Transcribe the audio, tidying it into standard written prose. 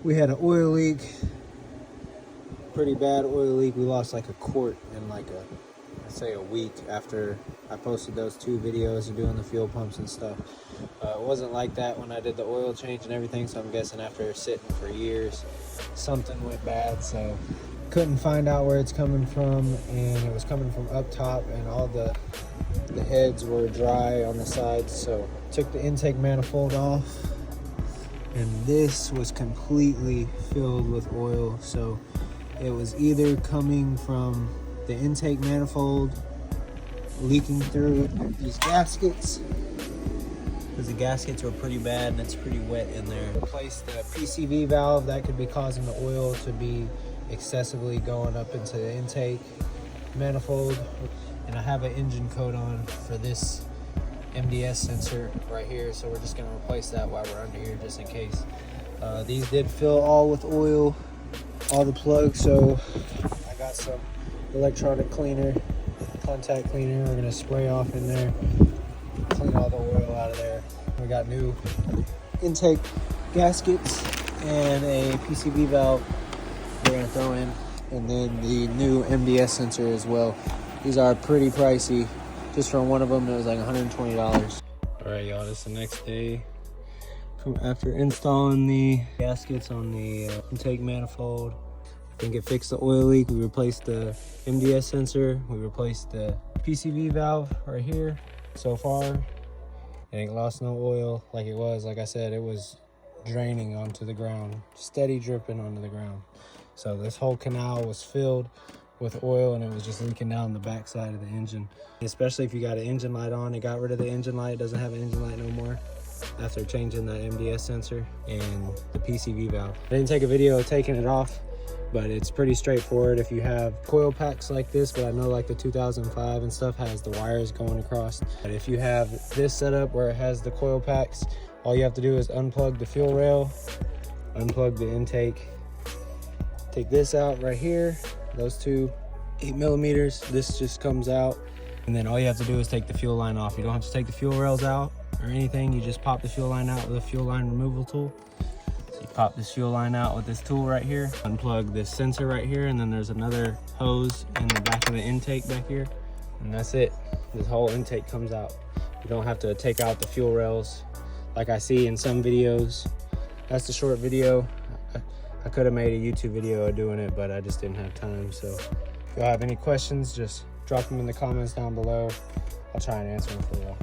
We had an oil leak, pretty bad oil leak. We lost like a quart in like I'd say a week after I posted those 2 videos of doing the fuel pumps and stuff. It wasn't like that when I did the oil change and everything, so I'm guessing after sitting for years, something went bad. So couldn't find out where it's coming from, and it was coming from up top, and all the heads were dry on the sides. So took the intake manifold off, and this was completely filled with oil. So it was either coming from the intake manifold leaking through these gaskets, because the gaskets were pretty bad and it's pretty wet in there. Replaced the PCV valve, that could be causing the oil to be excessively going up into the intake manifold. And I have an engine coat on for this MDS sensor right here, so we're just going to replace that while we're under here just in case. These did fill all with oil, all the plugs, so I got some electronic cleaner, contact cleaner. We're going to spray off in there, clean all the oil out of there. We got new intake gaskets and a PCV valve we're going to throw in, and then the new MDS sensor as well. These are pretty pricey. Just for one of them, it was like $120. All right, y'all, this is the next day. After installing the gaskets on the intake manifold, I think it fixed the oil leak. We replaced the MDS sensor. We replaced the PCV valve right here. So far, it ain't lost no oil like it was. Like I said, it was draining onto the ground, steady dripping onto the ground. So this whole canal was filled with oil, and it was just leaking down the back side of the engine. Especially if you got an engine light on. It got rid of the engine light. It doesn't have an engine light no more after changing the MDS sensor and the PCV valve. I didn't take a video of taking it off, but it's pretty straightforward. If you have coil packs like this, but I know like the 2005 and stuff has the wires going across. But if you have this setup where it has the coil packs, all you have to do is unplug the fuel rail, unplug the intake, take this out right here, those two 8mm, this just comes out, and then all you have to do is take the fuel line off. You don't have to take the fuel rails out or anything. You just pop the fuel line out with a fuel line removal tool. So you pop this fuel line out with this tool right here, unplug this sensor right here, and then there's another hose in the back of the intake back here, and that's it. This whole intake comes out. You don't have to take out the fuel rails like I see in some videos. That's the short video. I could have made a YouTube video of doing it, but I just didn't have time. So if y'all have any questions, just drop them in the comments down below. I'll try and answer them for y'all.